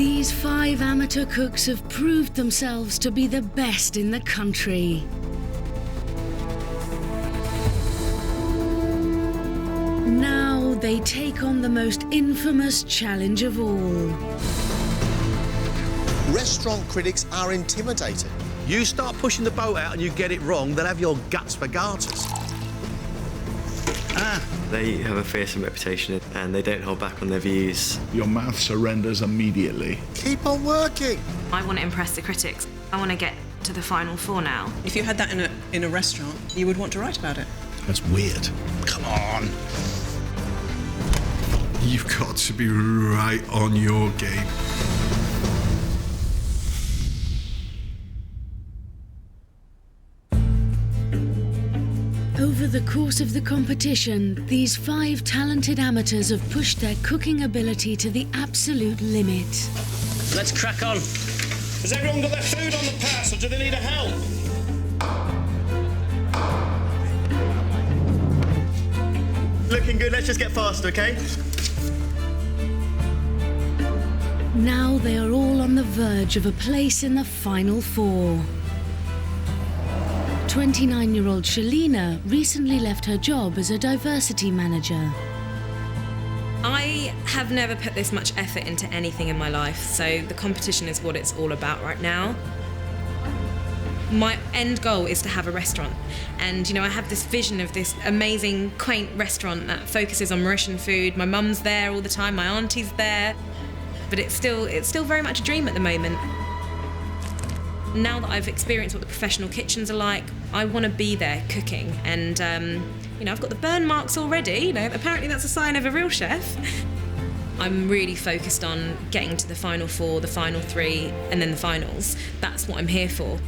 These 5 amateur cooks have proved themselves to be the best in the country. Now they take on the most infamous challenge of all. Restaurant critics are intimidated. You start pushing the boat out and you get it wrong, they'll have your guts for garters. They have a fearsome reputation and they don't hold back on their views. Your mouth surrenders immediately. Keep on working. I want to impress the critics. I want to get to the final 4 now. If you had that in a restaurant, you would want to write about it. That's weird. Come on. You've got to be right on your game. Over the course of the competition, these 5 talented amateurs have pushed their cooking ability to the absolute limit. Let's crack on. Has everyone got their food on the pass, or do they need a help? Looking good, let's just get faster, OK? Now they are all on the verge of a place in the final 4. 29-year-old Shalina recently left her job as a diversity manager. I have never put this much effort into anything in my life, so the competition is what it's all about right now. My end goal is to have a restaurant, and I have this vision of this amazing, quaint restaurant that focuses on Mauritian food. My mum's there all the time, my auntie's there, but it's still very much a dream at the moment. Now that I've experienced what the professional kitchens are like, I want to be there cooking, and I've got the burn marks already. Apparently that's a sign of a real chef. I'm really focused on getting to the final 4, the final 3, and then the finals. That's what I'm here for.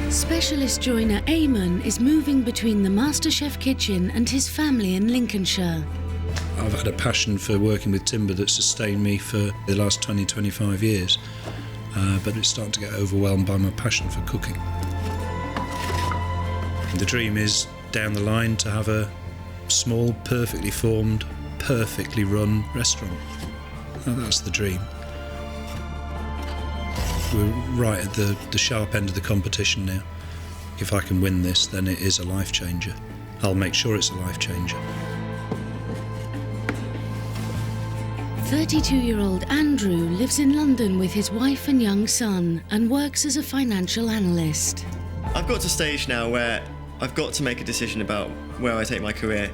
Specialist joiner Ayman is moving between the MasterChef kitchen and his family in Lincolnshire. I've had a passion for working with timber that sustained me for the last 20-25 years, but it's starting to get overwhelmed by my passion for cooking. The dream is, down the line, to have a small, perfectly formed, perfectly run restaurant. That's the dream. We're right at the sharp end of the competition now. If I can win this, then it is a life changer. I'll make sure it's a life changer. 32-year-old Andrew lives in London with his wife and young son and works as a financial analyst. I've got to a stage now where I've got to make a decision about where I take my career.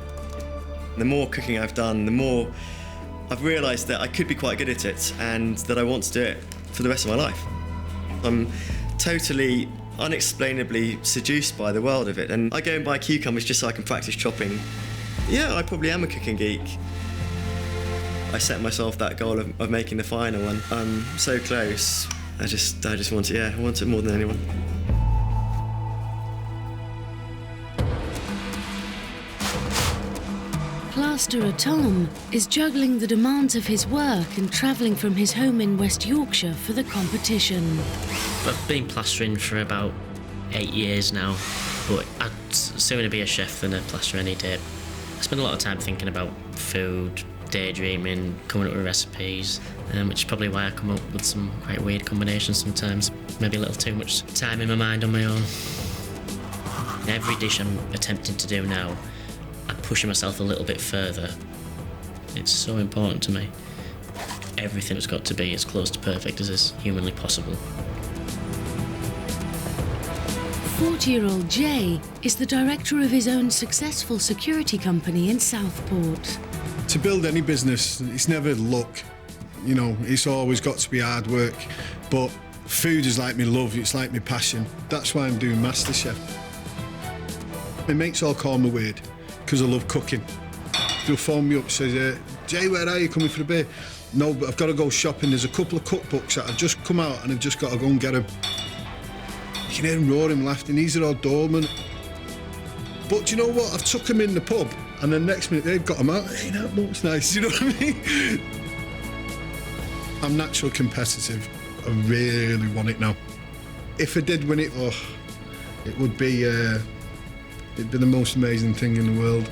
The more cooking I've done, the more I've realised that I could be quite good at it and that I want to do it for the rest of my life. I'm totally, unexplainably seduced by the world of it, and I go and buy cucumbers just so I can practice chopping. Yeah, I probably am a cooking geek. I set myself that goal of making the final, and I'm so close. I just want it, I want it more than anyone. Plasterer Tom is juggling the demands of his work and travelling from his home in West Yorkshire for the competition. I've been plastering for about 8 years now, but I'd sooner be a chef than a plasterer any day. I spend a lot of time thinking about food, daydreaming, coming up with recipes, which is probably why I come up with some quite weird combinations sometimes. Maybe a little too much time in my mind on my own. Every dish I'm attempting to do now, I'm pushing myself a little bit further. It's so important to me. Everything's got to be as close to perfect as is humanly possible. 40-year-old Jay is the director of his own successful security company in Southport. To build any business, it's never luck. It's always got to be hard work. But food is like my love, it's like my passion. That's why I'm doing MasterChef. My mates all call me weird, because I love cooking. They'll phone me up and say, Jay, where are you, coming for a beer? No, but I've got to go shopping. There's a couple of cookbooks that have just come out and I've just got to go and get them. You can hear him roaring, laughing. These are all doormen. But do you know what? I've took them in the pub, and then next minute they've got them out. Hey, that looks nice. You know what I mean? I'm naturally competitive. I really want it now. If I did win it, it would be it'd be the most amazing thing in the world.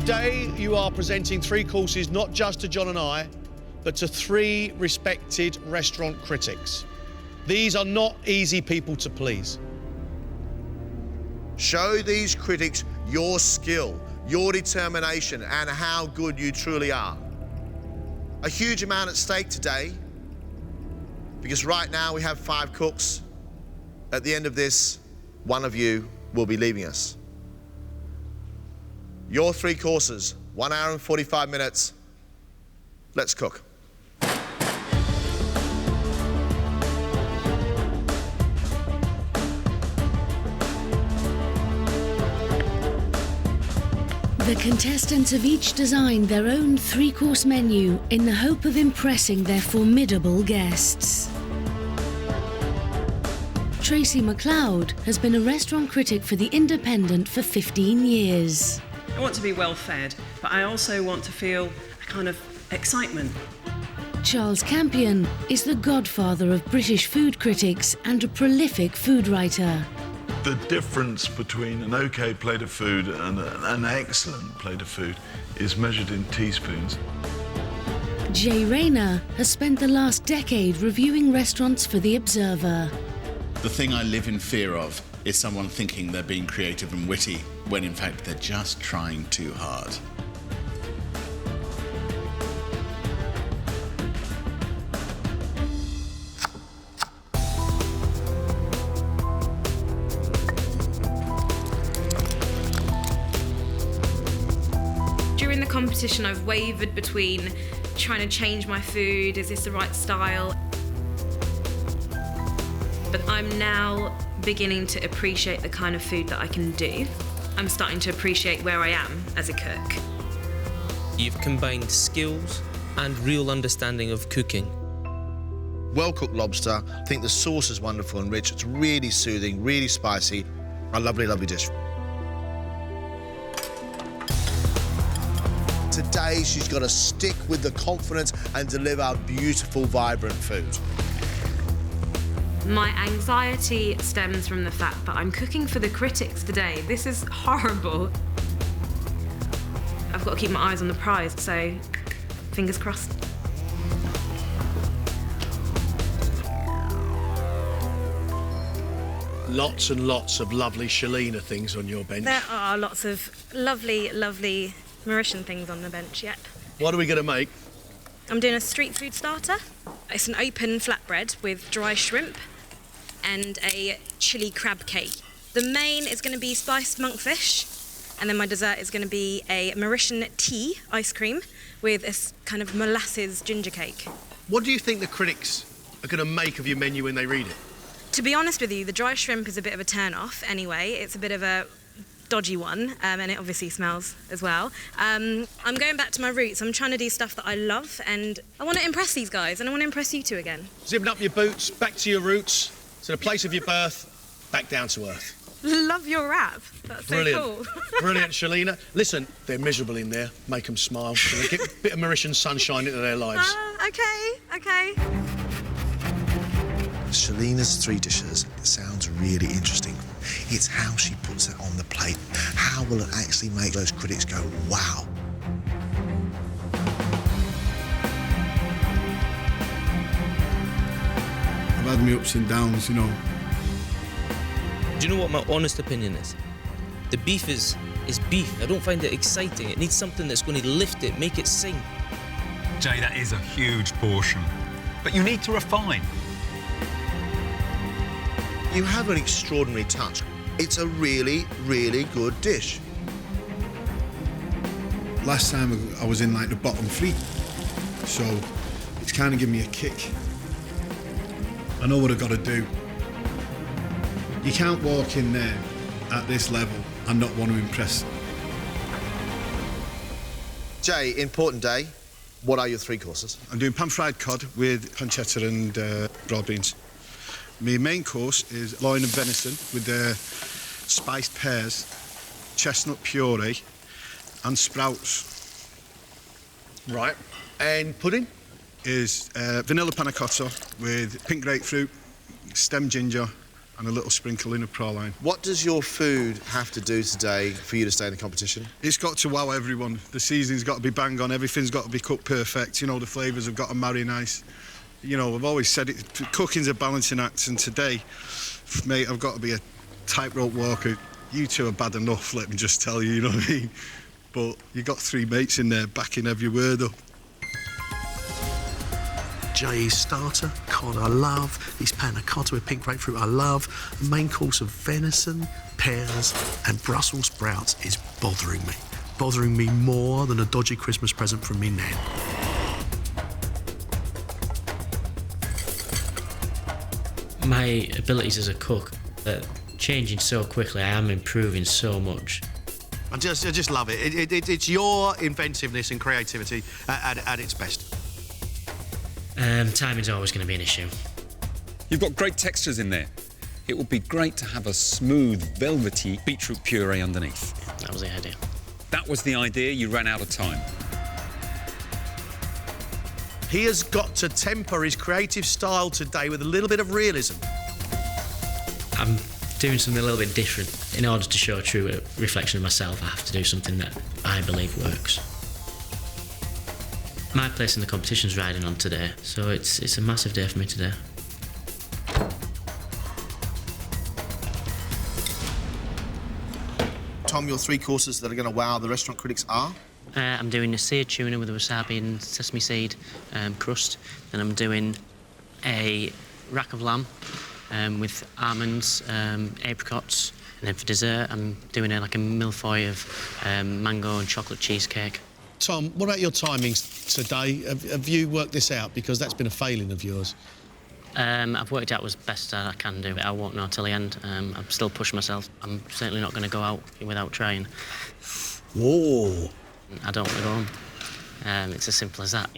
Today, you are presenting 3 courses not just to John and I, but to 3 respected restaurant critics. These are not easy people to please. Show these critics your skill, your determination, and how good you truly are. A huge amount at stake today, because right now we have 5 cooks. At the end of this, one of you will be leaving us. Your 3 courses, 1 hour and 45 minutes. Let's cook. The contestants have each designed their own 3-course menu in the hope of impressing their formidable guests. Tracey MacLeod has been a restaurant critic for The Independent for 15 years. I want to be well fed, but I also want to feel a kind of excitement. Charles Campion is the godfather of British food critics and a prolific food writer. The difference between an OK plate of food and an excellent plate of food is measured in teaspoons. Rayner has spent the last decade reviewing restaurants for The Observer. The thing I live in fear of is someone thinking they're being creative and witty when in fact they're just trying too hard. During the competition, I've wavered between trying to change my food, is this the right style? But I'm now beginning to appreciate the kind of food that I can do. I'm starting to appreciate where I am as a cook. You've combined skills and real understanding of cooking. Well-cooked lobster. I think the sauce is wonderful and rich. It's really soothing, really spicy. A lovely, lovely dish. Today, she's got to stick with the confidence and deliver beautiful, vibrant food. My anxiety stems from the fact that I'm cooking for the critics today. This is horrible. I've got to keep my eyes on the prize, so fingers crossed. Lots and lots of lovely Shalina things on your bench. There are lots of lovely, lovely Mauritian things on the bench, yep. What are we going to make? I'm doing a street food starter. It's an open flatbread with dry shrimp and a chilli crab cake. The main is going to be spiced monkfish, and then my dessert is going to be a Mauritian tea ice cream with a kind of molasses ginger cake. What do you think the critics are going to make of your menu when they read it? To be honest with you, the dry shrimp is a bit of a turn-off anyway. It's a bit of a dodgy one, and it obviously smells as well. I'm going back to my roots. I'm trying to do stuff that I love, and I want to impress these guys, and I want to impress you two again. Zipping up your boots, back to your roots, to the place of your birth, back down to earth. Love your rap. That's Brilliant. so cool. Brilliant, Shalina. Listen, they're miserable in there. Make them smile. So they get a bit of Mauritian sunshine into their lives. Okay. Shalina's 3 dishes sounds really interesting. It's how she puts it on the plate. How will it actually make those critics go, wow? I've had my ups and downs, you know. Do you know what my honest opinion is? The beef is beef. I don't find it exciting. It needs something that's going to lift it, make it sing. Jay, that is a huge portion. But you need to refine. You have an extraordinary touch. It's a really, really good dish. Last time I was in like the bottom 3, so it's kind of given me a kick. I know what I've got to do. You can't walk in there at this level and not want to impress. Jay, important day. What are your 3 courses? I'm doing pan-fried cod with pancetta and broad beans. My main course is loin of venison with spiced pears, chestnut puree and sprouts. Right. And pudding? Is vanilla panna cotta with pink grapefruit, stem ginger and a little sprinkle of praline. What does your food have to do today for you to stay in the competition? It's got to wow everyone. The seasoning's got to be bang on, everything's got to be cooked perfect, you know, the flavours have got to marry nice. You know, I've always said it, cooking's a balancing act, and today, mate, I've got to be a tightrope walker. You two are bad enough, let me just tell you, you know what I mean? But you got 3 mates in there backing every word up. Jay's starter, cod I love, his panna cotta with pink grapefruit I love, the main course of venison, pears and Brussels sprouts is bothering me more than a dodgy Christmas present from me nan. My abilities as a cook are changing so quickly. I am improving so much. I just love it. It's your inventiveness and creativity at its best. Timing's always going to be an issue. You've got great textures in there. It would be great to have a smooth, velvety beetroot puree underneath. That was the idea. That was the idea. You ran out of time. He has got to temper his creative style today with a little bit of realism. I'm doing something a little bit different. In order to show a true reflection of myself, I have to do something that I believe works. My place in the competition's riding on today, so it's a massive day for me today. Tom, your 3 courses that are going to wow the restaurant critics are? I'm doing a seared tuna with a wasabi and sesame seed crust. Then I'm doing a rack of lamb with almonds, apricots. And then for dessert, I'm doing like a millefeuille of mango and chocolate cheesecake. Tom, what about your timings today? Have you worked this out? Because that's been a failing of yours. I've worked out as best I can do. I won't know till the end. I'm still pushing myself. I'm certainly not going to go out without trying. Whoa! I don't want to go home. It's as simple as that.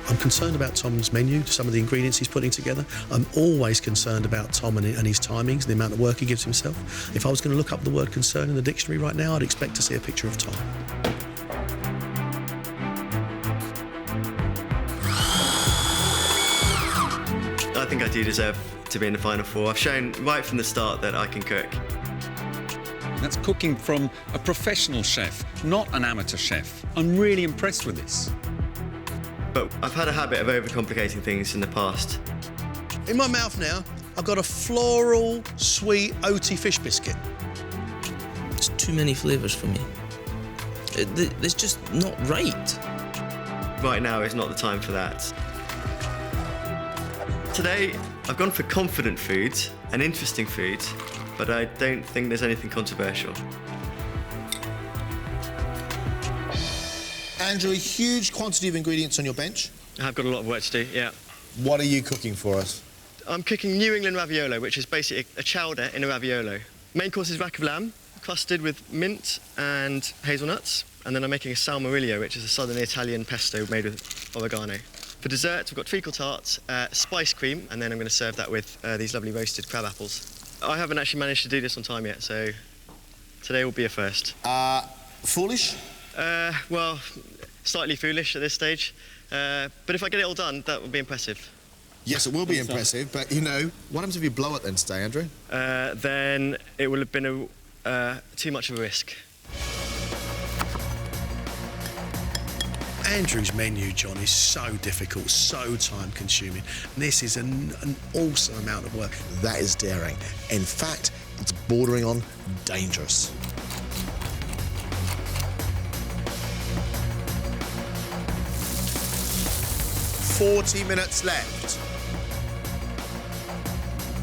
I'm concerned about Tom's menu, some of the ingredients he's putting together. I'm always concerned about Tom and his timings, the amount of work he gives himself. If I was going to look up the word concern in the dictionary right now, I'd expect to see a picture of Tom. I think I do deserve to be in the final 4. I've shown right from the start that I can cook. That's cooking from a professional chef, not an amateur chef. I'm really impressed with this. But I've had a habit of overcomplicating things in the past. In my mouth now, I've got a floral, sweet, oaty fish biscuit. It's too many flavours for me. It's just not right. Right now is not the time for that. Today, I've gone for confident food and interesting food, but I don't think there's anything controversial. Andrew, a huge quantity of ingredients on your bench. I've got a lot of work to do, yeah. What are you cooking for us? I'm cooking New England raviolo, which is basically a chowder in a raviolo. Main course is rack of lamb, crusted with mint and hazelnuts. And then I'm making a salmorillo, which is a southern Italian pesto made with oregano. For dessert, we've got treacle tarts, spice cream, and then I'm going to serve that with these lovely roasted crab apples. I haven't actually managed to do this on time yet, so today will be a first. Foolish? Well, slightly foolish at this stage. But if I get it all done, that will be impressive. Yes, it will be impressive, but, you know, what happens if you blow it then today, Andrew? Then it will have been too much of a risk. Andrew's menu, John, is so difficult, so time-consuming. This is an awesome amount of work. That is daring. In fact, it's bordering on dangerous. "40 minutes left."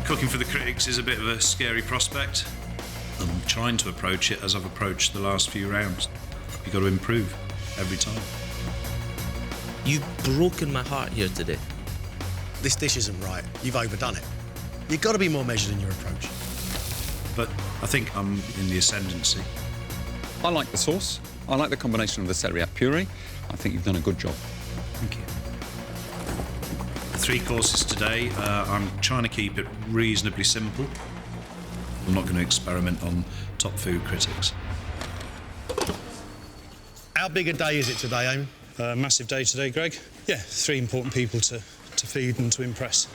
Cooking for the critics is a bit of a scary prospect. I'm trying to approach it as I've approached the last few rounds. You've got to improve every time. You've broken my heart here today. This dish isn't right. You've overdone it. You've got to be more measured in your approach. But I think I'm in the ascendancy. I like the sauce. I like the combination of the celeriac puree. I think you've done a good job. Thank you. The 3 courses today, I'm trying to keep it reasonably simple. I'm not going to experiment on top food critics. How big a day is it today, Ayman? Massive day today, Greg. Yeah, 3 important people to feed and to impress.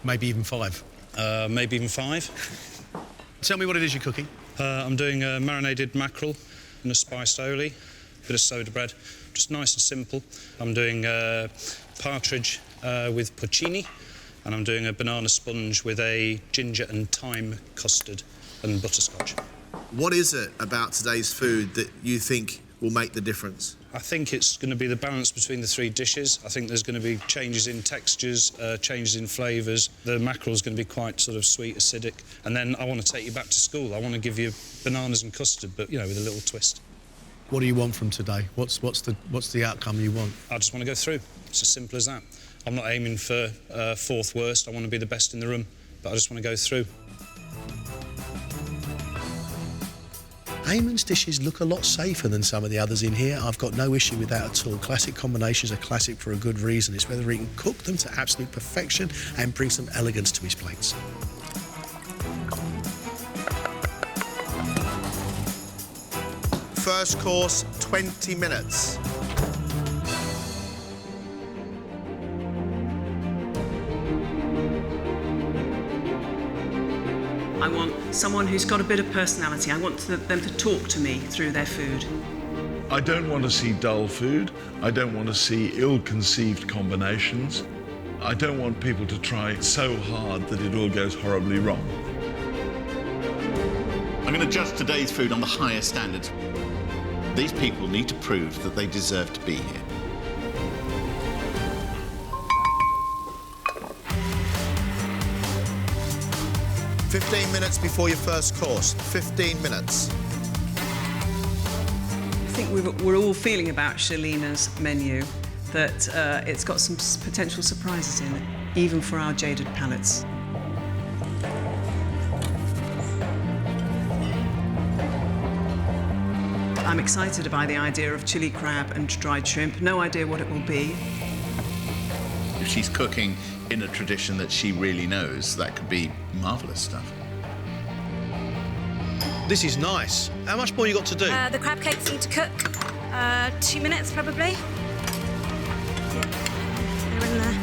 Maybe even 5. Maybe even 5. Tell me what it is you're cooking. I'm doing a marinated mackerel and a spiced aioli, bit of soda bread, just nice and simple. I'm doing partridge with porcini, and I'm doing a banana sponge with a ginger and thyme custard and butterscotch. What is it about today's food that you think will make the difference? I think it's going to be the balance between the 3 dishes. I think there's going to be changes in textures, changes in flavours. The mackerel's going to be quite sort of sweet, acidic. And then I want to take you back to school. I want to give you bananas and custard, but, you know, with a little twist. What do you want from today? What's the outcome you want? I just want to go through. It's as simple as that. I'm not aiming for 4th worst. I want to be the best in the room, but I just want to go through. Ayman's dishes look a lot safer than some of the others in here. I've got no issue with that at all. Classic combinations are classic for a good reason. It's whether he can cook them to absolute perfection and bring some elegance to his plates. First course, 20 minutes. I want someone who's got a bit of personality. I want them to talk to me through their food. I don't want to see dull food. I don't want to see ill-conceived combinations. I don't want people to try so hard that it all goes horribly wrong. I'm going to judge today's food on the highest standards. These people need to prove that they deserve to be here. "15 minutes before your first course. 15 minutes. I think we're all feeling about Shalina's menu that it's got some potential surprises in it, even for our jaded palates. I'm excited by the idea of chili crab and dried shrimp. No idea what it will be. If she's cooking in a tradition that she really knows, that could be marvellous stuff. This is nice. How much more you got to do? The crab cakes need to cook. 2 minutes, probably. Yeah, they're in there.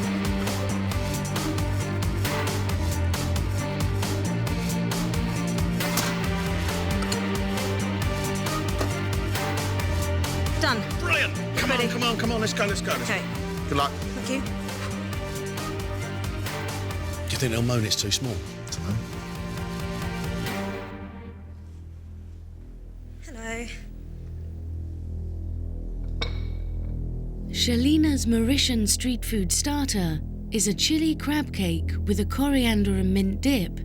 Done. Brilliant. Come on, let's go. Okay. Good luck. Thank you. Do you think they'll moan it's too small? Hello. Shalina's Mauritian street food starter is a chili crab cake with a coriander and mint dip,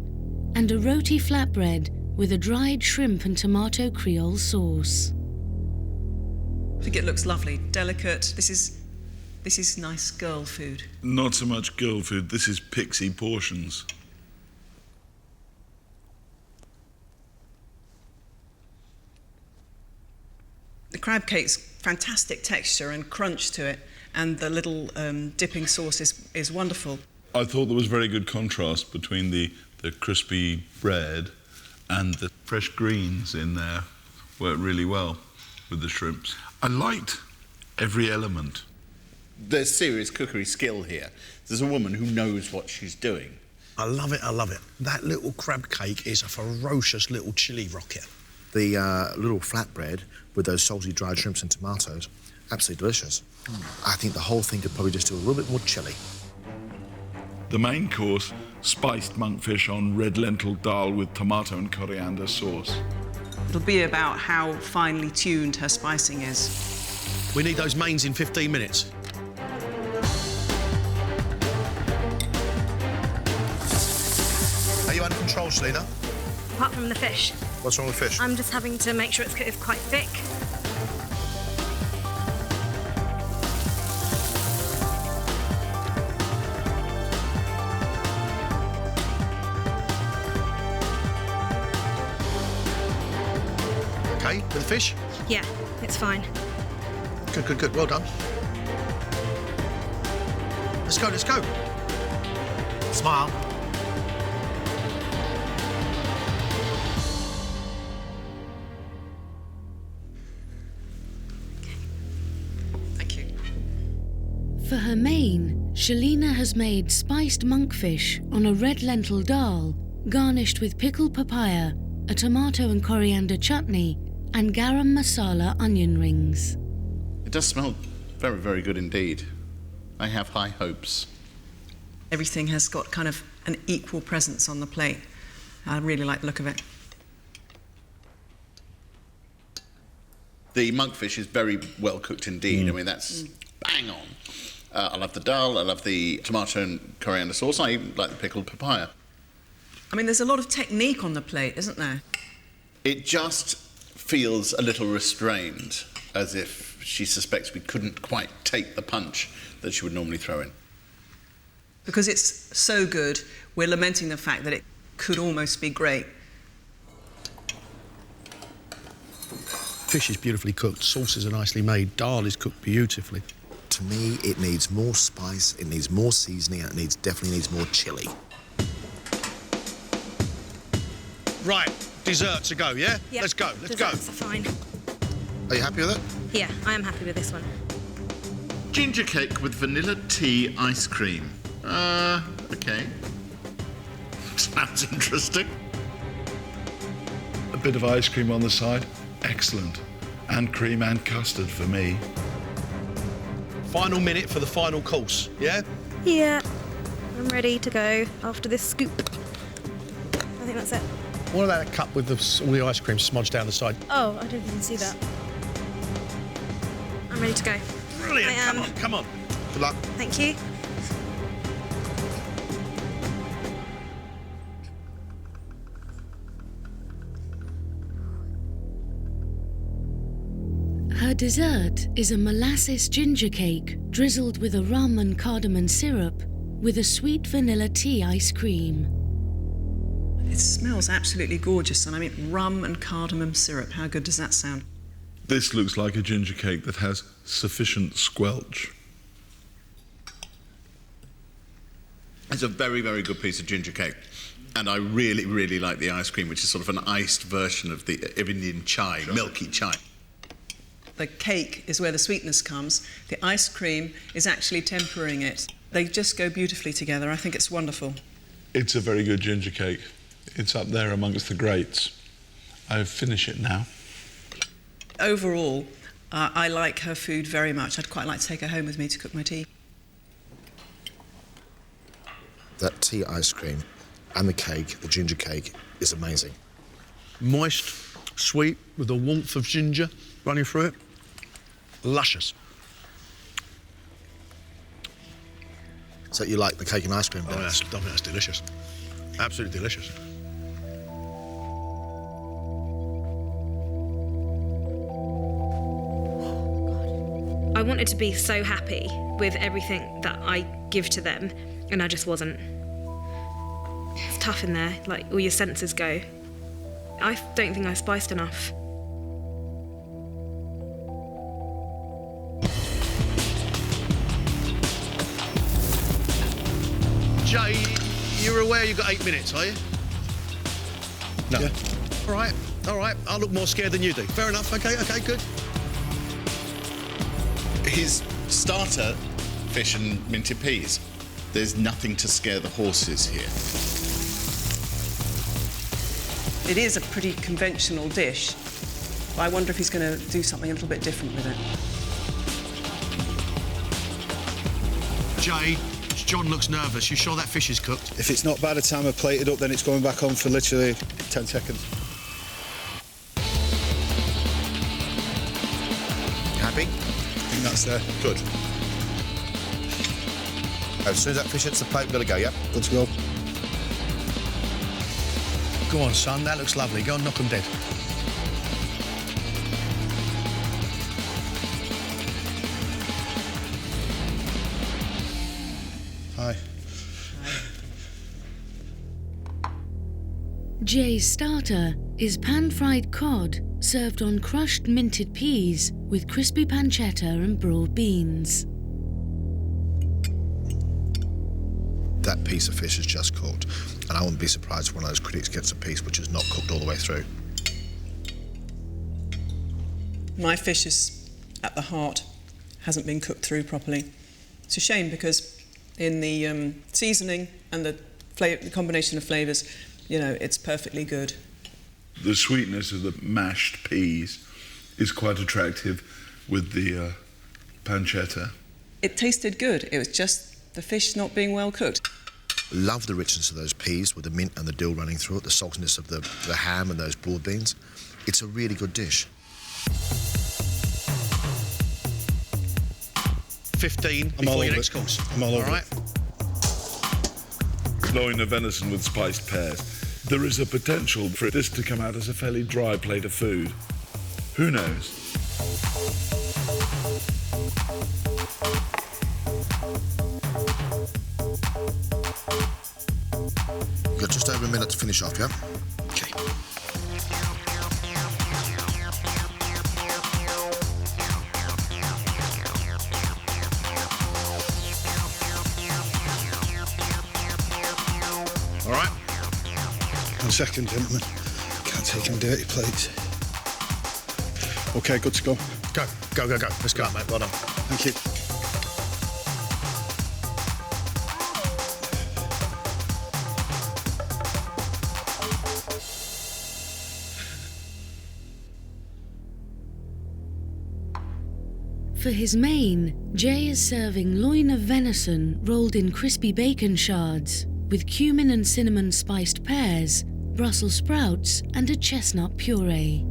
and a roti flatbread with a dried shrimp and tomato Creole sauce. I think it looks lovely, delicate. This is nice girl food. Not so much girl food, this is pixie portions. The crab cake's fantastic texture and crunch to it, and the little dipping sauce is wonderful. I thought there was very good contrast between the crispy bread and the fresh greens in there. Worked really well with the shrimps. I liked every element. There's serious cookery skill here. There's a woman who knows what she's doing. I love it. That little crab cake is a ferocious little chili rocket. The little flatbread with those salty dried shrimps and tomatoes, absolutely delicious. I think the whole thing could probably just do a little bit more chili. The main course, spiced monkfish on red lentil dal with tomato and coriander sauce. It'll be about how finely tuned her spicing is. We need those mains in 15 minutes. Are you under control, Shalina? Apart from the fish. What's wrong with fish? I'm just having to make sure it's quite thick. Okay, with the fish? Yeah, it's fine. Good. Well done. Let's go. Smile. For her main, Shalina has made spiced monkfish on a red lentil dal, garnished with pickled papaya, a tomato and coriander chutney, and garam masala onion rings. It does smell very, very good indeed. I have high hopes. Everything has got kind of an equal presence on the plate. I really like the look of it. The monkfish is very well cooked indeed. I mean, that's bang on. I love the dal, I love the tomato and coriander sauce, I even like the pickled papaya. I mean, there's a lot of technique on the plate, isn't there? It just feels a little restrained, as if she suspects we couldn't quite take the punch that she would normally throw in. Because it's so good, we're lamenting the fact that it could almost be great. Fish is beautifully cooked, sauces are nicely made, dal is cooked beautifully. To me, it needs more spice, it needs more seasoning, and it definitely needs more chilli. Right, dessert to go, yeah? Yep. Let's go, let's Desserts go. are fine. Are you happy with it? Yeah, I am happy with this one. Ginger cake with vanilla tea ice cream. Okay. Sounds interesting. A bit of ice cream on the side, excellent. And cream and custard for me. Final minute for the final course, yeah? Yeah, I'm ready to go after this scoop. I think that's it. What about a cup with all the ice cream smudged down the side? Oh, I didn't even see that. I'm ready to go. Brilliant, I am. come on, come on. Good luck. Thank you. Her dessert is a molasses ginger cake drizzled with a rum and cardamom syrup with a sweet vanilla tea ice cream. It smells absolutely gorgeous, and I mean, rum and cardamom syrup, how good does that sound? This looks like a ginger cake that has sufficient squelch. It's a very, very good piece of ginger cake. And I really, really like the ice cream, which is sort of an iced version of Indian chai, milky chai. The cake is where the sweetness comes. The ice cream is actually tempering it. They just go beautifully together. I think it's wonderful. It's a very good ginger cake. It's up there amongst the greats. I'll finish it now. Overall, I like her food very much. I'd quite like to take her home with me to cook my tea. That tea ice cream and the cake, the ginger cake, is amazing. Moist, sweet, with the warmth of ginger running through it. Luscious. So you like the cake and ice cream? Oh, I think that's delicious. Absolutely delicious. I wanted to be so happy with everything that I give to them, and I just wasn't. It's tough in there, like all your senses go. I don't think I spiced enough. Jay, you're aware you've got 8 minutes, are you? No. Yeah. All right. I look more scared than you do. Fair enough. Okay, good. His starter, fish and minted peas. There's nothing to scare the horses here. It is a pretty conventional dish, but I wonder if he's going to do something a little bit different with it. Jay, John looks nervous. You sure that fish is cooked? If it's not by the time I plate it up, then it's going back on for literally 10 seconds. You happy? I think that's there. Good. As soon as that fish hits the plate, we've got to go, yeah? Good to go. Go on, son. That looks lovely. Go and knock them dead. Hi. Jay's starter is pan-fried cod served on crushed minted peas with crispy pancetta and broad beans. That piece of fish is just cooked, and I wouldn't be surprised if one of those critics gets a piece which is not cooked all the way through. My fish is at the heart, hasn't been cooked through properly. It's a shame because in the seasoning and the combination of flavours, you know, it's perfectly good. The sweetness of the mashed peas is quite attractive with the pancetta. It tasted good. It was just the fish not being well cooked. Love the richness of those peas with the mint and the dill running through it, the saltiness of the ham and those broad beans. It's a really good dish. 15 before your next course. I'm all over right. Loin of venison with spiced pears. There is a potential for this to come out as a fairly dry plate of food. Who knows? You've got just over a minute to finish off, yeah? Okay. All right. 1 second, gentlemen. Can't take any dirty plates. OK, good to go. Go. Let's go, mate. Well done. Thank you. For his main, Jay is serving loin of venison rolled in crispy bacon shards with cumin and cinnamon spiced pears, Brussels sprouts and a chestnut puree.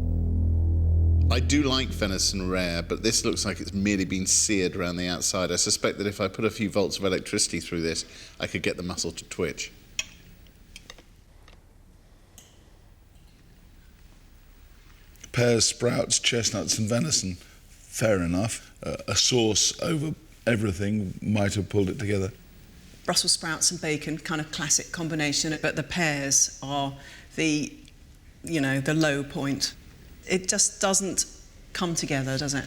I do like venison rare, but this looks like it's merely been seared around the outside. I suspect that if I put a few volts of electricity through this, I could get the muscle to twitch. Pears, sprouts, chestnuts and venison. Fair enough. A sauce over everything might have pulled it together. Brussels sprouts and bacon, kind of classic combination, but the pears are the, you know, the low point. It just doesn't come together, does it?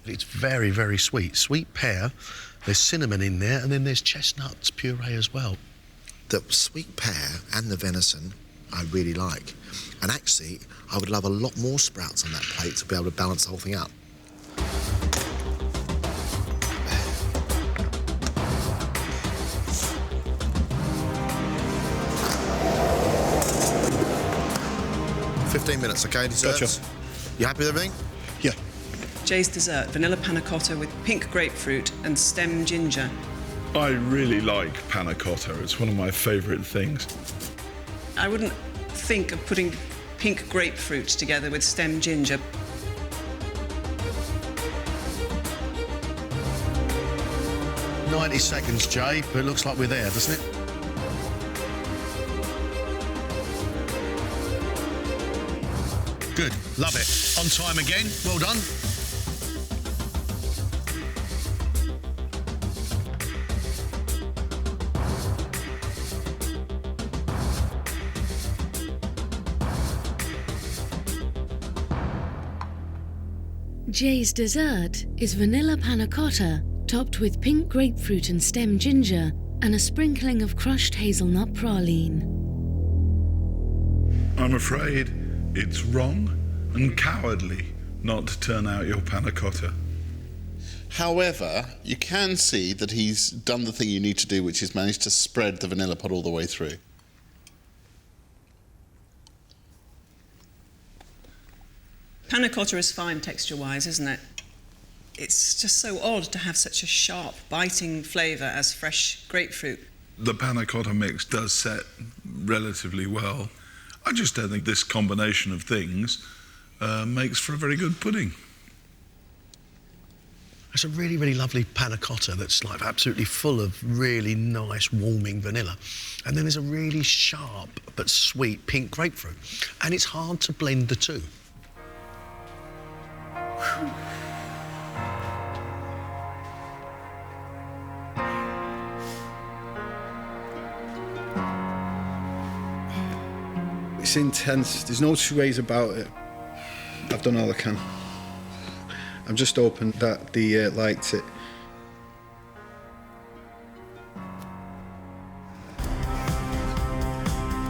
It's very, very sweet. Sweet pear, there's cinnamon in there, and then there's chestnuts puree as well. The sweet pear and the venison I really like. And actually, I would love a lot more sprouts on that plate to be able to balance the whole thing out. $15 minutes, OK? Desserts? Gotcha. You happy with everything? Yeah. Jay's dessert, vanilla panna cotta with pink grapefruit and stem ginger. I really like panna cotta. It's one of my favourite things. I wouldn't think of putting pink grapefruit together with stem ginger. "90 seconds, Jay, but it looks like we're there, doesn't it?" Good, love it. On time again, well done. Jay's dessert is vanilla panna cotta topped with pink grapefruit and stem ginger and a sprinkling of crushed hazelnut praline. I'm afraid it's wrong and cowardly not to turn out your panna cotta. However, you can see that he's done the thing you need to do, which is managed to spread the vanilla pod all the way through. Panna cotta is fine texture-wise, isn't it? It's just so odd to have such a sharp, biting flavour as fresh grapefruit. The panna cotta mix does set relatively well. I just don't think this combination of things makes for a very good pudding. It's a really, really lovely panna cotta that's like absolutely full of really nice, warming vanilla. And then there's a really sharp but sweet pink grapefruit. And it's hard to blend the two. It's intense. There's no two ways about it. I've done all I can. I'm just hoping that they liked it.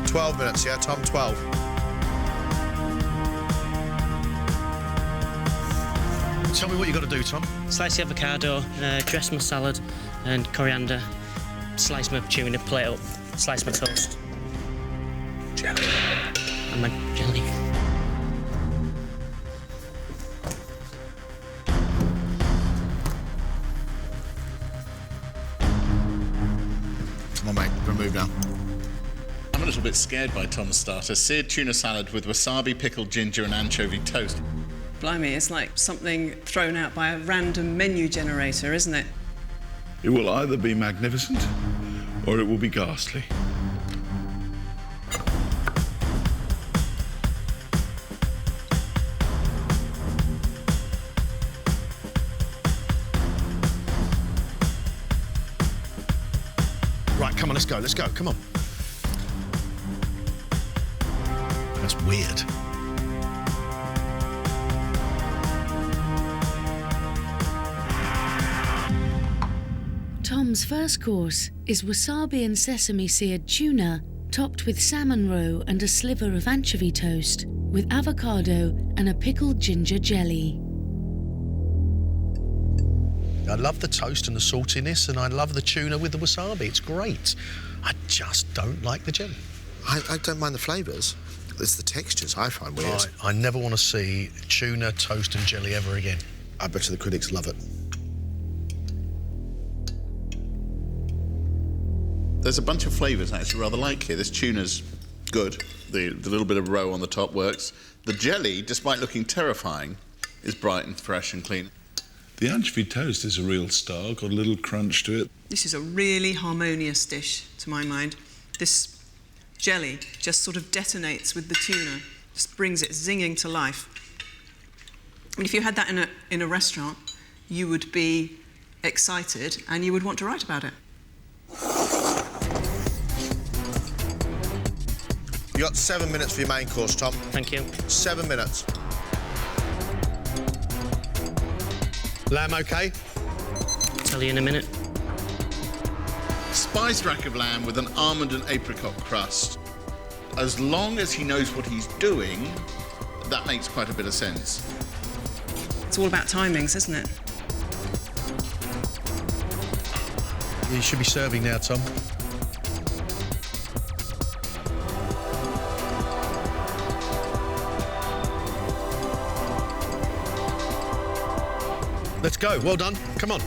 $12 minutes, yeah, Tom? 12. Tell me what you've got to do, Tom. Slice the avocado, dress my salad and coriander, slice my tuna, plate up, slice my toast. Jelly. And my jelly. Come on, mate, we're move now. I'm a little bit scared by Tom's starter. Seared tuna salad with wasabi, pickled ginger and anchovy toast. Blimey, it's like something thrown out by a random menu generator, isn't it? It will either be magnificent or it will be ghastly. Right, come on, let's go, come on. That's weird. Tom's first course is wasabi and sesame seared tuna, topped with salmon roe and a sliver of anchovy toast, with avocado and a pickled ginger jelly. I love the toast and the saltiness, and I love the tuna with the wasabi. It's great. I just don't like the jelly. I don't mind the flavours. It's the textures I find weird. I never want to see tuna, toast and jelly ever again. I bet you the critics love it. There's a bunch of flavours I actually rather like here. This tuna's good. The little bit of roe on the top works. The jelly, despite looking terrifying, is bright and fresh and clean. The anchovy toast is a real star, got a little crunch to it. This is a really harmonious dish, to my mind. This jelly just sort of detonates with the tuna, just brings it zinging to life. And if you had that in a restaurant, you would be excited and you would want to write about it. You got 7 minutes for your main course, Tom. Thank you. 7 minutes. Lamb okay? Tell you in a minute. Spiced rack of lamb with an almond and apricot crust. As long as he knows what he's doing, that makes quite a bit of sense. It's all about timings, isn't it? You should be serving now, Tom. Let's go. Well done. Come on.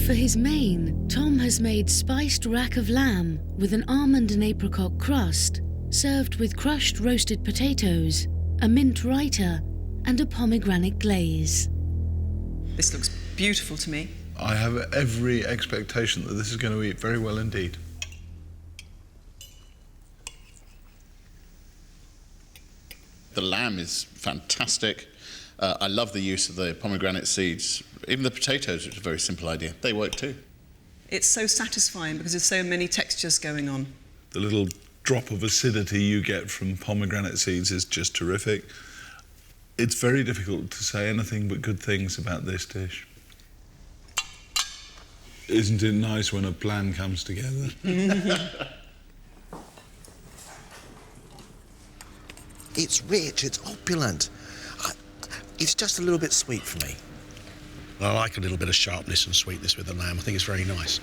For his main, Tom has made spiced rack of lamb with an almond and apricot crust, served with crushed roasted potatoes, a mint raita, and a pomegranate glaze. This looks beautiful to me. I have every expectation that this is going to eat very well indeed. The lamb is fantastic. I love the use of the pomegranate seeds. Even the potatoes, which is a very simple idea, they work too. It's so satisfying because there's so many textures going on. The little drop of acidity you get from pomegranate seeds is just terrific. It's very difficult to say anything but good things about this dish. Isn't it nice when a plan comes together? It's rich, it's opulent. It's just a little bit sweet for me. I like a little bit of sharpness and sweetness with the lamb. I think it's very nice.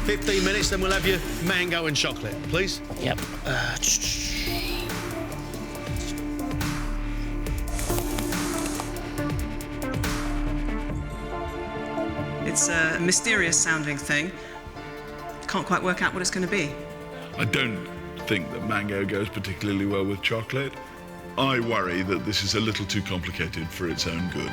15 minutes, then we'll have your mango and chocolate, please. Yep. It's a mysterious sounding thing. Can't quite work out what it's going to be. I don't think that mango goes particularly well with chocolate. I worry that this is a little too complicated for its own good.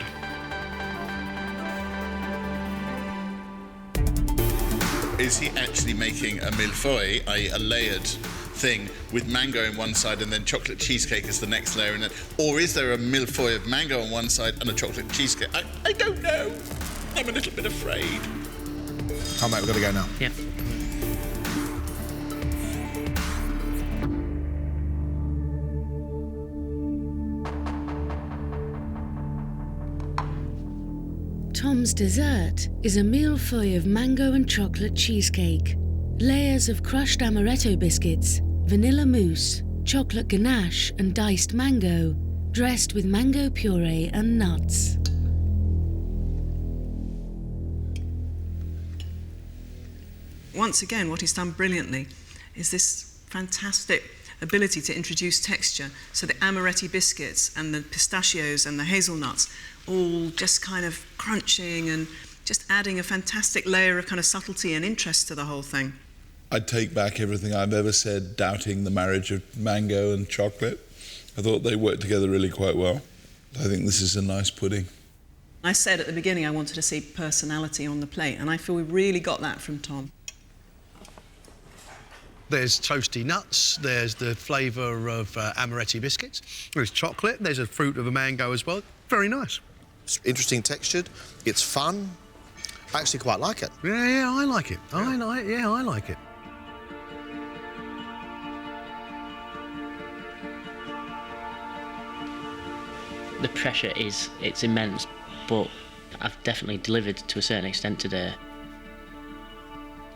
Is he actually making a millefeuille, i.e. a layered thing with mango on one side and then chocolate cheesecake as the next layer in it? Or is there a millefeuille of mango on one side and a chocolate cheesecake? I don't know. I'm a little bit afraid. Oh, mate, we've got to go now. Yep. Tom's dessert is a millefeuille of mango and chocolate cheesecake, layers of crushed amaretto biscuits, vanilla mousse, chocolate ganache and diced mango, dressed with mango puree and nuts. Once again, what he's done brilliantly is this fantastic ability to introduce texture. So the amaretti biscuits and the pistachios and the hazelnuts all just kind of crunching and just adding a fantastic layer of kind of subtlety and interest to the whole thing. I'd take back everything I've ever said doubting the marriage of mango and chocolate. I thought they worked together really quite well. I think this is a nice pudding. I said at the beginning I wanted to see personality on the plate, and I feel we really got that from Tom. There's toasty nuts, there's the flavour of amaretti biscuits, there's chocolate, there's a fruit of a mango as well. Very nice. It's interesting textured, it's fun. I actually quite like it. Yeah, I like it. I like it. The pressure it's immense, but I've definitely delivered to a certain extent today.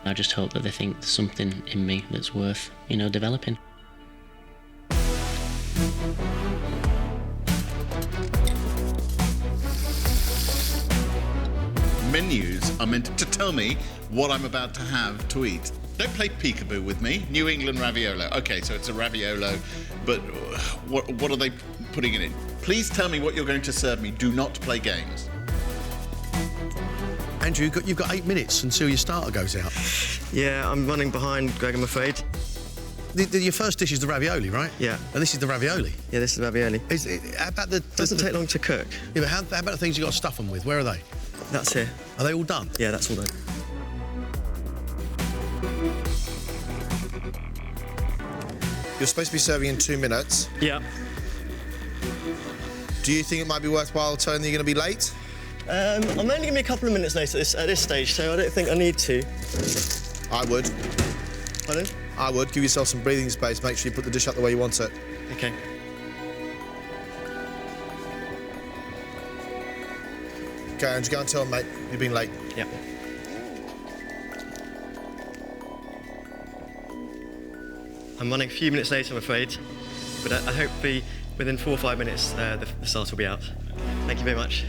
I just hope that they think there's something in me that's worth, developing. Menus are meant to tell me what I'm about to have to eat. Don't play peekaboo with me. New England raviolo. Okay, so it's a raviolo, but what are they putting it in? Please tell me what you're going to serve me. Do not play games. Andrew, you've got 8 minutes until your starter goes out. Yeah, I'm running behind, Greg, I'm afraid. Your first dish is the ravioli, right? Yeah. And this is the ravioli? Yeah, this is the ravioli. How about the... Doesn't take long to cook. Yeah, but how about the things you've got to stuff them with? Where are they? That's here. Are they all done? Yeah, that's all done. You're supposed to be serving in 2 minutes. Yeah. Do you think it might be worthwhile telling them you're going to be late? I'm only going to be a couple of minutes late at this stage, so I don't think I need to. I would. Pardon? I would. Give yourself some breathing space. Make sure you put the dish up the way you want it. OK. OK, Andrew, go and tell them, mate. You've been late. Yeah. I'm running a few minutes late, I'm afraid, but I hope within 4 or 5 minutes the starter will be out. Thank you very much.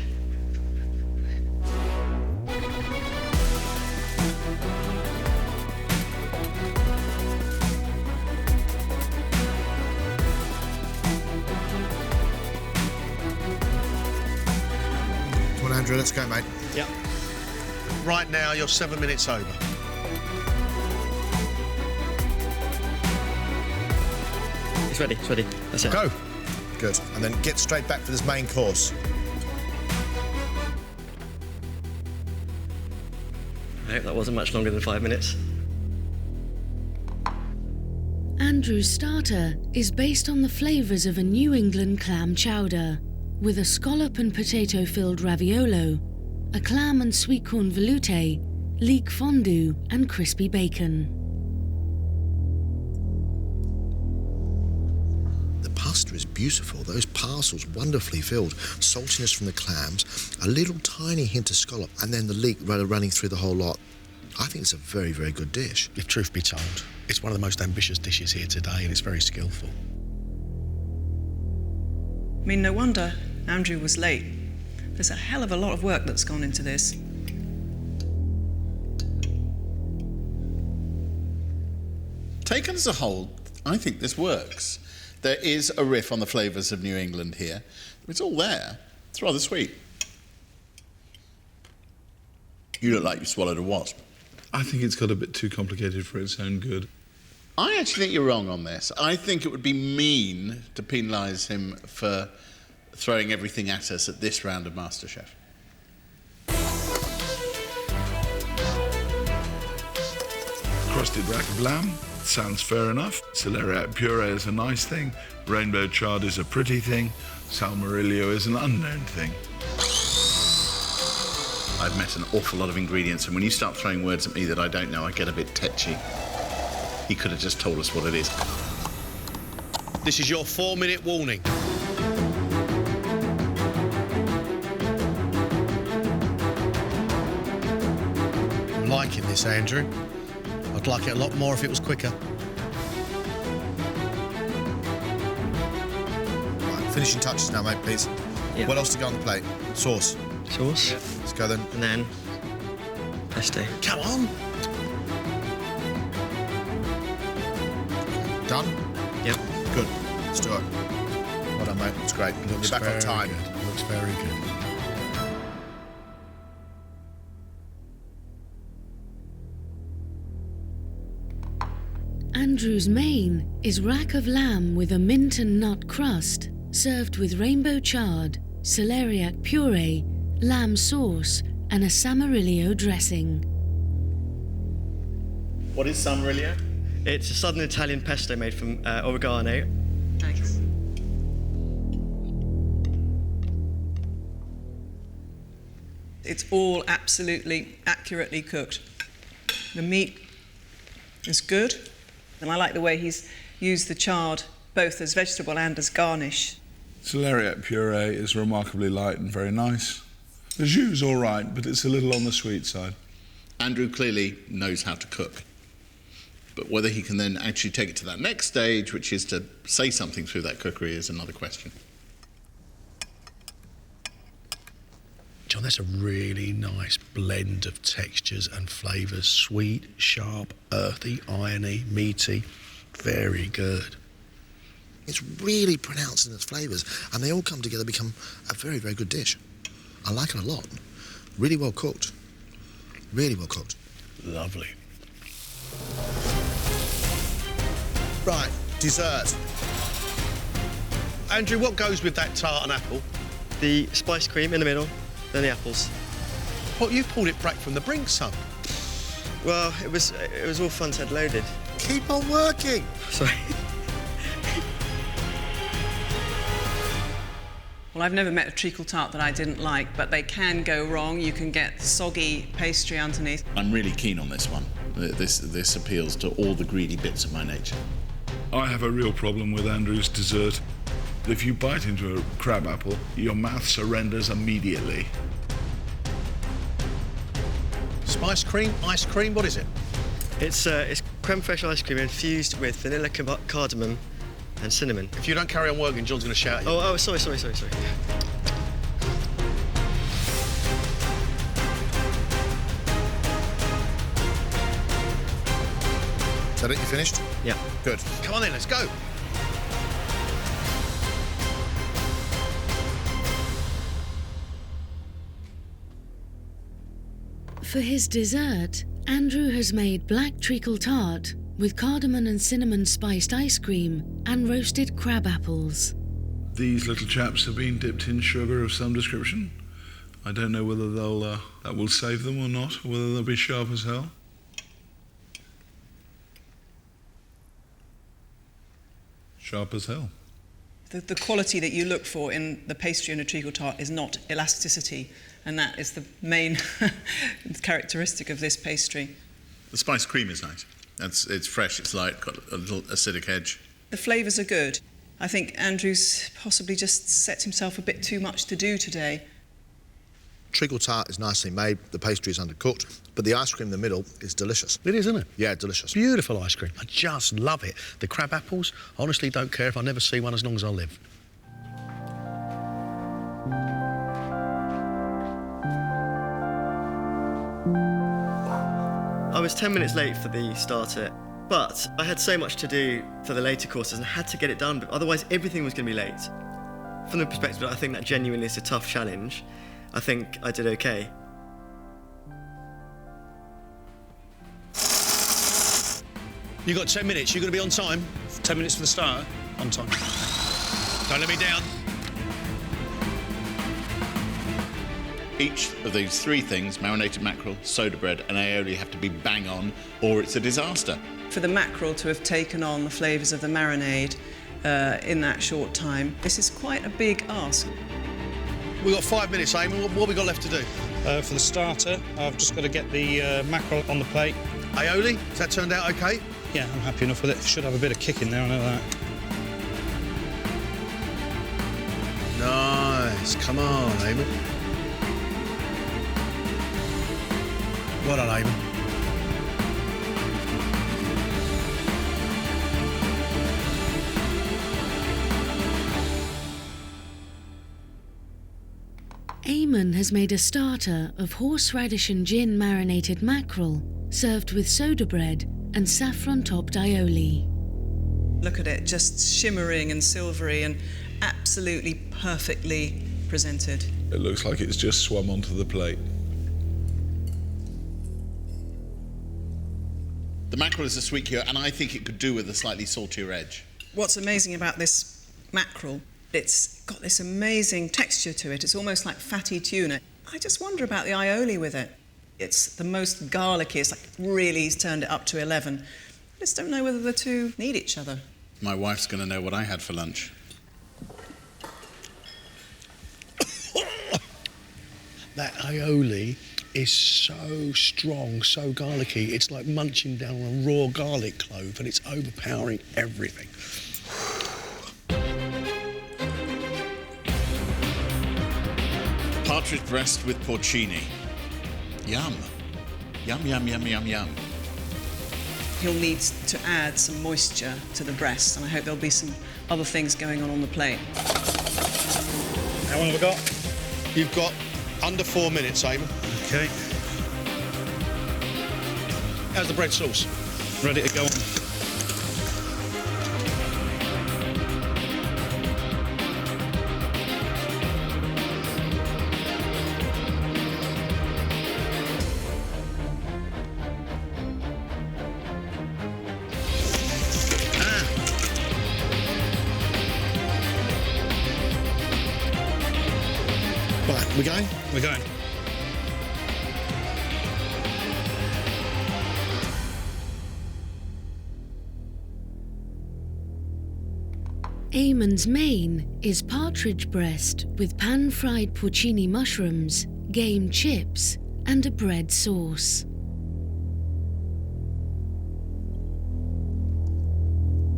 Come on, Andrew, let's go, mate. Yeah. Right now, you're 7 minutes over. It's ready, That's it. Go. Good. And then get straight back for this main course. I hope that wasn't much longer than 5 minutes. Andrew's starter is based on the flavours of a New England clam chowder, with a scallop and potato-filled raviolo, a clam and sweet corn velouté, leek fondue and crispy bacon. The pasta is beautiful. Those parcels wonderfully filled. Saltiness from the clams, a little tiny hint of scallop, and then the leek running through the whole lot. I think it's a very, very good dish. If truth be told, it's one of the most ambitious dishes here today, and it's very skillful. I mean, no wonder Andrew was late. There's a hell of a lot of work that's gone into this. Taken as a whole, I think this works. There is a riff on the flavours of New England here. It's all there. It's rather sweet. You look like you swallowed a wasp. I think it's got a bit too complicated for its own good. I actually think you're wrong on this. I think it would be mean to penalise him for throwing everything at us at this round of MasterChef. Crusted rack of lamb sounds fair enough. Celeriac puree is a nice thing. Rainbow chard is a pretty thing. Salmorillo is an unknown thing. I've met an awful lot of ingredients, and when you start throwing words at me that I don't know, I get a bit tetchy. He could have just told us what it is. This is your 4-minute warning. liking this, Andrew. I'd like it a lot more if it was quicker. Right, finishing touches now, mate, please. Yeah. What else to go on the plate? Sauce. Sauce. Yeah. Let's go then. And then pesto. Come on. Done? Yep. Good. Let's do it. Well done, mate. It's great. You're back on time. Good. Looks very good. Andrew's main is rack of lamb with a mint and nut crust, served with rainbow chard, celeriac puree, lamb sauce, and a samarillo dressing. What is samarillo? It's a southern Italian pesto made from oregano. Thanks. It's all absolutely accurately cooked. The meat is good, and I like the way he's used the chard both as vegetable and as garnish. Celeriac puree is remarkably light and very nice. The jus all right, but it's a little on the sweet side. Andrew clearly knows how to cook. But whether he can then actually take it to that next stage, which is to say something through that cookery, is another question. John, that's a really nice blend of textures and flavours. Sweet, sharp, earthy, irony, meaty. Very good. It's really pronounced in its flavours, and they all come together to become a very, very good dish. I like it a lot. Really well cooked. Really well cooked. Lovely. Right, dessert. Andrew, what goes with that tart and apple? The spice cream in the middle, then the apples. What, you pulled it back from the brink, son? Well, it was all front head loaded. Keep on working. Sorry. Well, I've never met a treacle tart that I didn't like, but they can go wrong. You can get soggy pastry underneath. I'm really keen on this one. This appeals to all the greedy bits of my nature. I have a real problem with Andrew's dessert. If you bite into a crab apple, your mouth surrenders immediately. Spice cream, ice cream, what is it? It's creme fraiche ice cream infused with vanilla, cardamom and cinnamon. If you don't carry on working, John's going to shout at you. Oh, sorry. Is that it? You finished? Yeah. Good. Come on then, let's go. For his dessert, Andrew has made black treacle tart with cardamom and cinnamon spiced ice cream and roasted crab apples. These little chaps have been dipped in sugar of some description. I don't know whether that will save them or not, or whether they'll be sharp as hell. Sharp as hell. The quality that you look for in the pastry and a treacle tart is not elasticity, and that is the main characteristic of this pastry. The spice cream is nice. It's fresh, it's light, got a little acidic edge. The flavours are good. I think Andrew's possibly just set himself a bit too much to do today. Treacle tart is nicely made, the pastry is undercooked, but the ice cream in the middle is delicious. It is, isn't it? Yeah, delicious. Beautiful ice cream. I just love it. The crab apples, honestly don't care if I never see one as long as I live. I was 10 minutes late for the starter, but I had so much to do for the later courses and had to get it done, but otherwise everything was going to be late. From the perspective that I think that genuinely is a tough challenge, I think I did okay. You've got 10 minutes, you're going to be on time. 10 minutes for the starter, on time. Don't let me down. Each of these three things, marinated mackerel, soda bread and aioli, have to be bang on, or it's a disaster. For the mackerel to have taken on the flavours of the marinade in that short time, this is quite a big ask. We've got 5 minutes, Ayman. What have we got left to do? For the starter, I've just got to get the mackerel on the plate. Aioli, has that turned out OK? Yeah, I'm happy enough with it. Should have a bit of kick in there, I know that. Nice. Come on, Ayman. Well done, Ayman. Ayman has made a starter of horseradish and gin marinated mackerel, served with soda bread and saffron-topped aioli. Look at it, just shimmering and silvery and absolutely perfectly presented. It looks like it's just swum onto the plate. The mackerel is a sweet cure, and I think it could do with a slightly saltier edge. What's amazing about this mackerel, it's got this amazing texture to it. It's almost like fatty tuna. I just wonder about the aioli with it. It's the most garlicky. It's like really he's turned it up to 11. I just don't know whether the two need each other. My wife's going to know what I had for lunch. That aioli is so strong, so garlicky. It's like munching down on a raw garlic clove, and it's overpowering everything. Partridge breast with porcini. Yum. Yum, yum, yum, yum, yum. He'll need to add some moisture to the breast, and I hope there'll be some other things going on the plate. How long have we got? You've got under 4 minutes, Ayman. Okay. How's the bread sauce? Ready to go on. Right, we going? We're going. Ayman's main is partridge breast with pan-fried porcini mushrooms, game chips, and a bread sauce.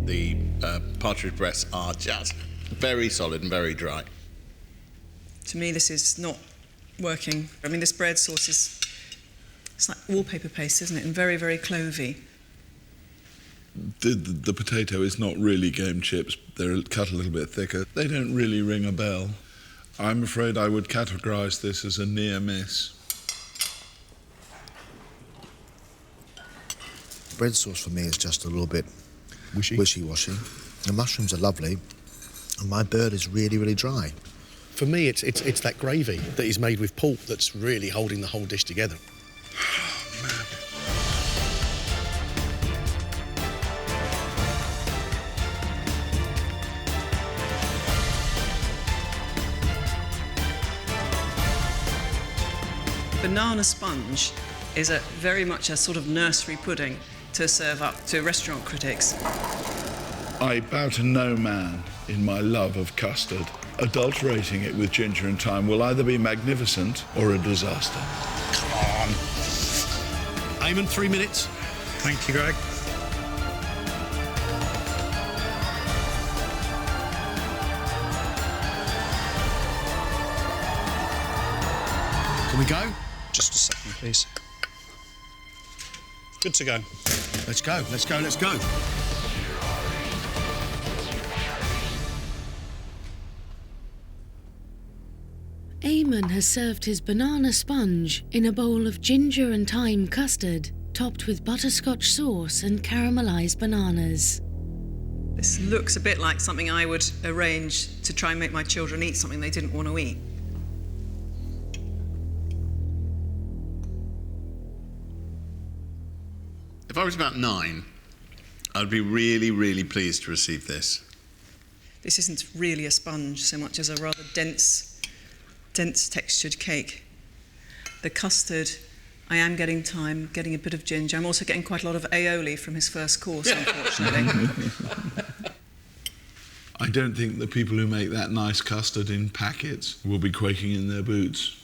The partridge breasts are just very solid and very dry. To me, this is not working. I mean, this bread sauce is, it's like wallpaper paste, isn't it? And very, very clovey. The potato is not really game chips. They're cut a little bit thicker. They don't really ring a bell. I'm afraid I would categorise this as a near miss. Bread sauce for me is just a little bit wishy-washy. The mushrooms are lovely, and my bird is really, really dry. For me, it's that gravy that is made with pork that's really holding the whole dish together. Banana sponge is very much a sort of nursery pudding to serve up to restaurant critics. I bow to no man in my love of custard. Adulterating it with ginger and thyme will either be magnificent or a disaster. Come on. Ayman, 3 minutes. Thank you, Greg. Can we go? Just a second, please. Good to go. Let's go, let's go, let's go. Ayman has served his banana sponge in a bowl of ginger and thyme custard, topped with butterscotch sauce and caramelised bananas. This looks a bit like something I would arrange to try and make my children eat something they didn't want to eat. If I was about 9, I'd be really, really pleased to receive this. This isn't really a sponge so much as a rather dense textured cake. The custard, I am getting thyme, getting a bit of ginger. I'm also getting quite a lot of aioli from his first course, unfortunately. I don't think the people who make that nice custard in packets will be quaking in their boots.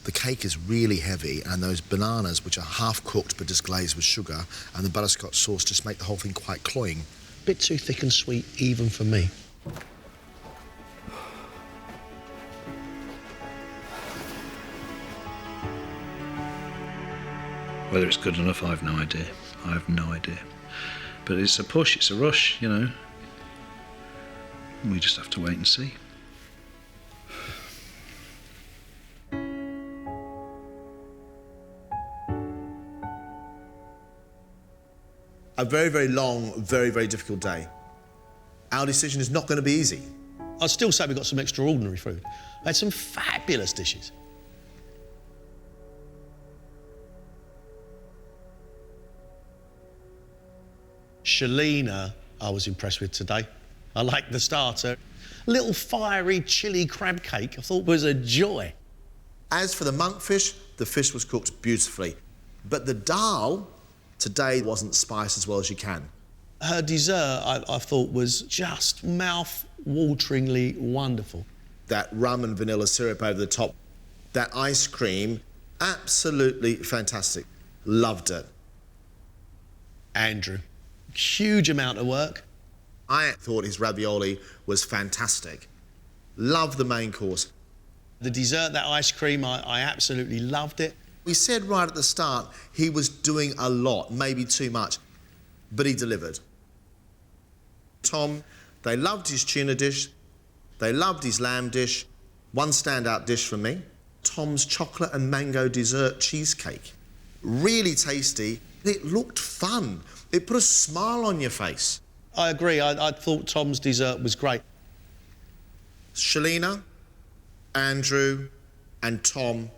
The cake is really heavy, and those bananas, which are half cooked but just glazed with sugar, and the butterscotch sauce just make the whole thing quite cloying. Bit too thick and sweet, even for me. Whether it's good enough, I have no idea. I have no idea. But it's a push, it's a rush, you know. We just have to wait and see. A very, very long, very, very difficult day. Our decision is not going to be easy. I'd still say we got some extraordinary food. I had some fabulous dishes. Shalina, I was impressed with today. I liked the starter. Little fiery chili crab cake I thought was a joy. As for the monkfish, the fish was cooked beautifully. But the dal today wasn't spiced as well as you can. Her dessert, I thought, was just mouth-wateringly wonderful. That rum and vanilla syrup over the top, that ice cream, absolutely fantastic. Loved it. Andrew, huge amount of work. I thought his ravioli was fantastic. Loved the main course. The dessert, that ice cream, I absolutely loved it. We said right at the start he was doing a lot, maybe too much, but he delivered. Tom, they loved his tuna dish, they loved his lamb dish. One standout dish for me, Tom's chocolate and mango dessert cheesecake. Really tasty. It looked fun. It put a smile on your face. I agree. I thought Tom's dessert was great. Shalina, Andrew and Tom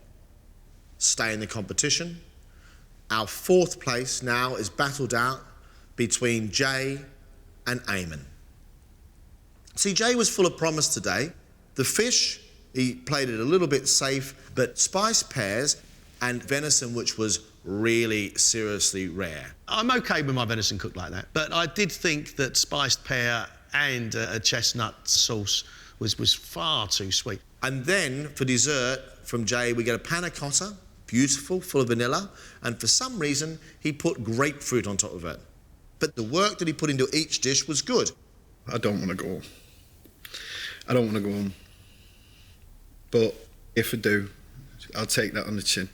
stay in the competition. Our fourth place now is battled out between Jay and Ayman. See, Jay was full of promise today. The fish, he played it a little bit safe, but spiced pears and venison, which was really seriously rare. I'm OK with my venison cooked like that, but I did think that spiced pear and a chestnut sauce was far too sweet. And then, for dessert, from Jay, we get a panna cotta, beautiful, full of vanilla, and for some reason, he put grapefruit on top of it. But the work that he put into each dish was good. I don't want to go home. I don't want to go home. But if I do, I'll take that on the chin.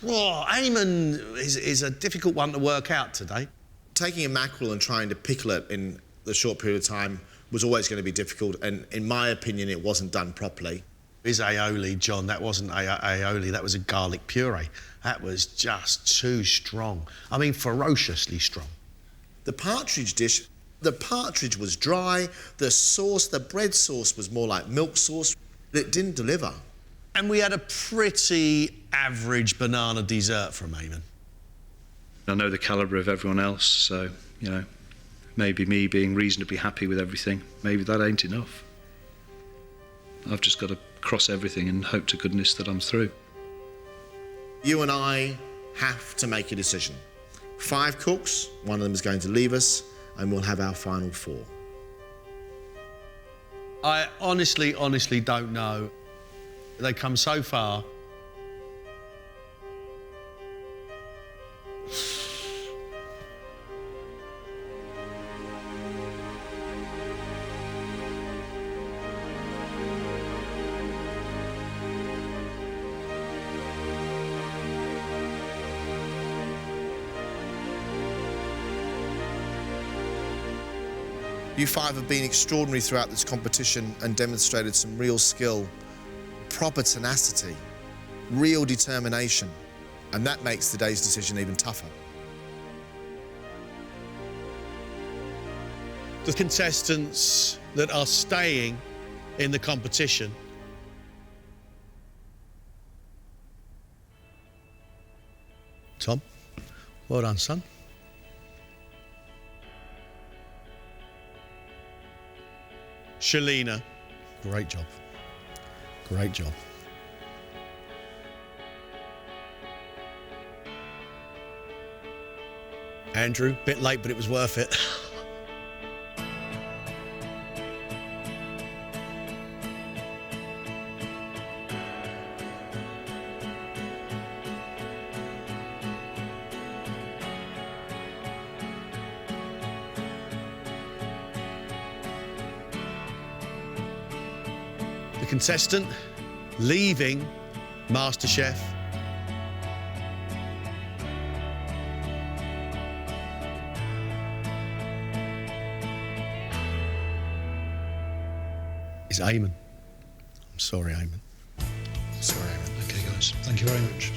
Oh, Ayman is a difficult one to work out today. Taking a mackerel and trying to pickle it in the short period of time was always going to be difficult, and in my opinion, it wasn't done properly. Is aioli, John. That wasn't aioli, that was a garlic puree. That was just too strong. I mean, ferociously strong. The partridge dish, the partridge was dry, the sauce, the bread sauce was more like milk sauce. It didn't deliver. And we had a pretty average banana dessert from Ayman. I know the calibre of everyone else, so, you know, maybe me being reasonably happy with everything, maybe that ain't enough. I've just got to cross everything and hope to goodness that I'm through. You and I have to make a decision. 5 cooks, one of them is going to leave us, and we'll have our final 4. I honestly don't know. They come so far. You 5 have been extraordinary throughout this competition and demonstrated some real skill, proper tenacity, real determination, and that makes today's decision even tougher. The contestants that are staying in the competition Tom, well done, son. Shalina, great job. Great job. Andrew, bit late, but it was worth it. The contestant leaving MasterChef is Ayman. I'm Sorry, Ayman. Sorry, Ayman. Okay, guys. Thank you very much.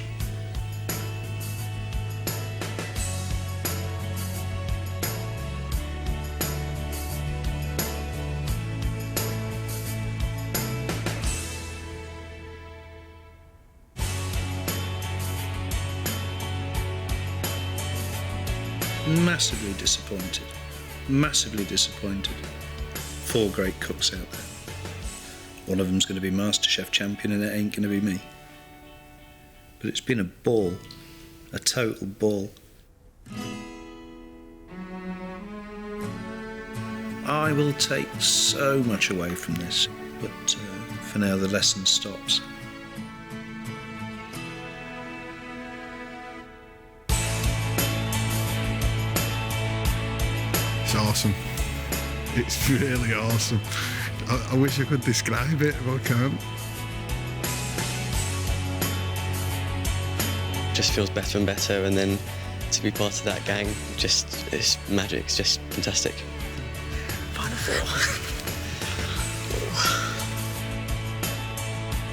Massively disappointed. Massively disappointed. 4 great cooks out there. One of them's going to be MasterChef champion and it ain't going to be me. But it's been a ball. A total ball. I will take so much away from this, but for now the lesson stops. It's awesome. It's really awesome. I wish I could describe it, but I can't. Just feels better and better, and then to be part of that gang, just it's magic. It's just fantastic. Final 4.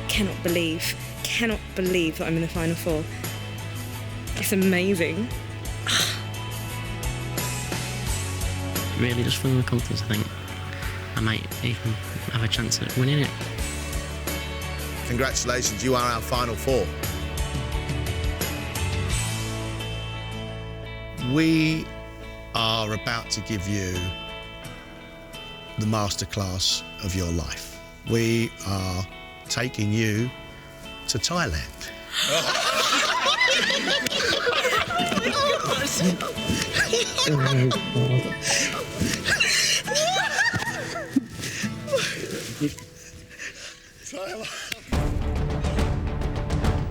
Cannot believe that I'm in the final 4. It's amazing. Really, just full of confidence, I think I might even have a chance at winning it. Congratulations, you are our final 4. We are about to give you the masterclass of your life. We are taking you to Thailand.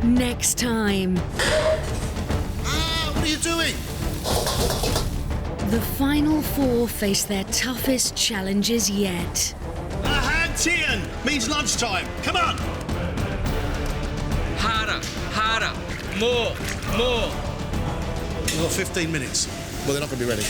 Next time. What are you doing? The final 4 face their toughest challenges yet. Tian means lunchtime. Come on. Harder, more. We've got 15 minutes. Well, they're not going to be ready.